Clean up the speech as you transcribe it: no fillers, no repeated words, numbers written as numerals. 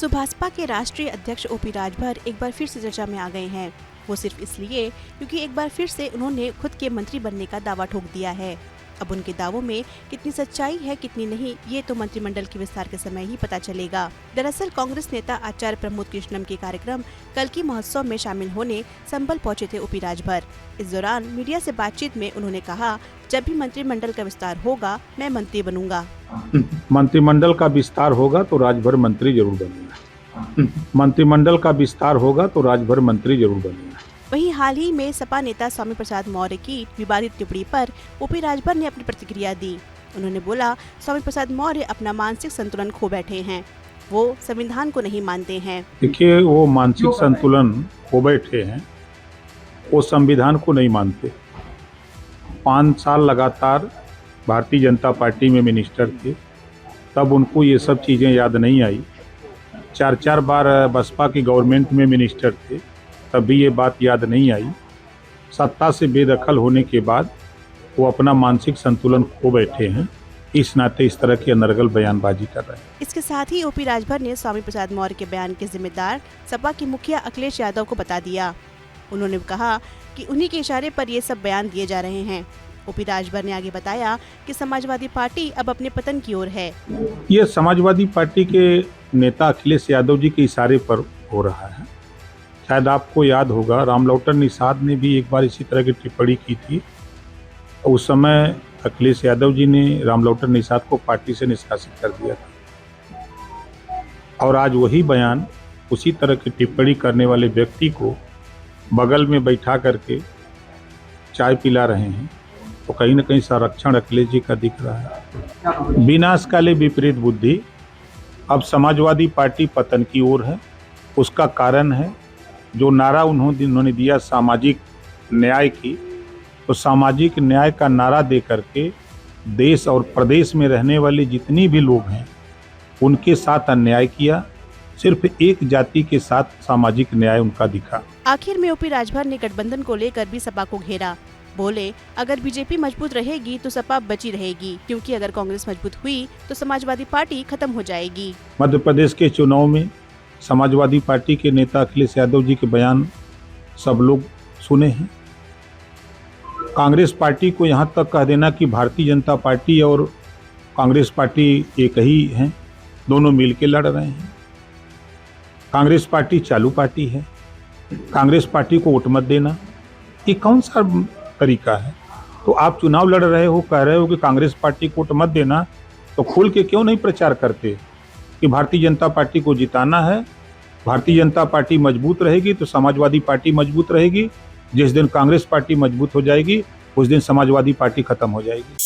भाजपा के राष्ट्रीय अध्यक्ष ओपी राजभर एक बार फिर से चर्चा में आ गए हैं। वो सिर्फ इसलिए क्योंकि एक बार फिर से उन्होंने खुद के मंत्री बनने का दावा ठोक दिया है। अब उनके दावों में कितनी सच्चाई है कितनी नहीं, ये तो मंत्रिमंडल के विस्तार के समय ही पता चलेगा। दरअसल कांग्रेस नेता आचार्य प्रमोद कृष्णम के कार्यक्रम कल्की महोत्सव में शामिल होने संभल पहुंचे थे ओपी राजभर। इस दौरान मीडिया से बातचीत में उन्होंने कहा, जब भी मंत्रिमंडल का विस्तार होगा मैं मंत्री बनूंगा। मंत्रिमंडल का विस्तार होगा तो राजभर मंत्री जरूर बनेगा। मंत्रिमंडल का विस्तार होगा तो राजभर मंत्री जरूर बनेगा। वहीं हाल ही में सपा नेता स्वामी प्रसाद मौर्य की विवादित टिप्पणी पर ओपी राजभर ने अपनी प्रतिक्रिया दी। उन्होंने बोला, स्वामी प्रसाद मौर्य अपना मानसिक संतुलन खो बैठे हैं, वो संविधान को नहीं मानते हैं। देखिए, वो मानसिक संतुलन खो बैठे हैं, वो संविधान को नहीं मानते। 5 साल लगातार भारतीय जनता पार्टी में मिनिस्टर थे, तब उनको ये सब चीज़ें याद नहीं आई। 4 बार बसपा की गवर्नमेंट में मिनिस्टर थे, तब भी ये बात याद नहीं आई। सत्ता से बेदखल होने के बाद वो अपना मानसिक संतुलन खो बैठे हैं, इस नाते इस तरह की अनर्गल बयानबाजी कर रहे हैं। इसके साथ ही ओपी राजभर ने स्वामी प्रसाद मौर्य के बयान के जिम्मेदार सपा के मुखिया अखिलेश यादव को बता दिया। उन्होंने कहा कि उन्हीं के इशारे पर ये सब बयान दिए जा रहे हैं। ओपी राजभर ने आगे बताया कि समाजवादी पार्टी अब अपने पतन की ओर है। ये समाजवादी पार्टी के नेता अखिलेश यादव जी के इशारे पर हो रहा है। शायद आपको याद होगा, रामलौटन निषाद ने भी एक बार इसी तरह की टिप्पणी की थी। उस समय अखिलेश यादव जी ने रामलौटन निषाद को पार्टी से निष्कासित कर दिया था, और आज वही बयान उसी तरह की टिप्पणी करने वाले व्यक्ति को बगल में बैठा करके चाय पिला रहे हैं। तो कहीं ना कहीं संरक्षण अखिलेश जी का दिख रहा है। विनाश काले विपरीत बुद्धि। अब समाजवादी पार्टी पतन की ओर है। उसका कारण है जो नारा उन्होंने दिया सामाजिक न्याय की, तो सामाजिक न्याय का नारा दे करके देश और प्रदेश में रहने वाले जितनी भी लोग हैं उनके साथ अन्याय किया। सिर्फ एक जाति के साथ सामाजिक न्याय उनका दिखा। आखिर में ओपी राजभर ने गठबंधन को लेकर भी सपा को घेरा। बोले, अगर बीजेपी मजबूत रहेगी तो सपा बची रहेगी, क्योंकि अगर कांग्रेस मजबूत हुई तो समाजवादी पार्टी खत्म हो जाएगी। मध्य प्रदेश के चुनाव में समाजवादी पार्टी के नेता अखिलेश यादव जी के बयान सब लोग सुने हैं। कांग्रेस पार्टी को यहाँ तक कह देना कि भारतीय जनता पार्टी और कांग्रेस पार्टी एक ही हैं, दोनों मिलकर लड़ रहे हैं। कांग्रेस पार्टी चालू पार्टी है, कांग्रेस पार्टी को वोट मत देना, ये कौन सा तरीका है? तो आप चुनाव लड़ रहे हो, कह रहे हो कि कांग्रेस पार्टी को वोट मत देना, तो खुल के क्यों नहीं प्रचार करते कि भारतीय जनता पार्टी को जिताना है, भारतीय जनता पार्टी मजबूत रहेगी तो समाजवादी पार्टी मजबूत रहेगी। जिस दिन कांग्रेस पार्टी मजबूत हो जाएगी उस दिन समाजवादी पार्टी खत्म हो जाएगी।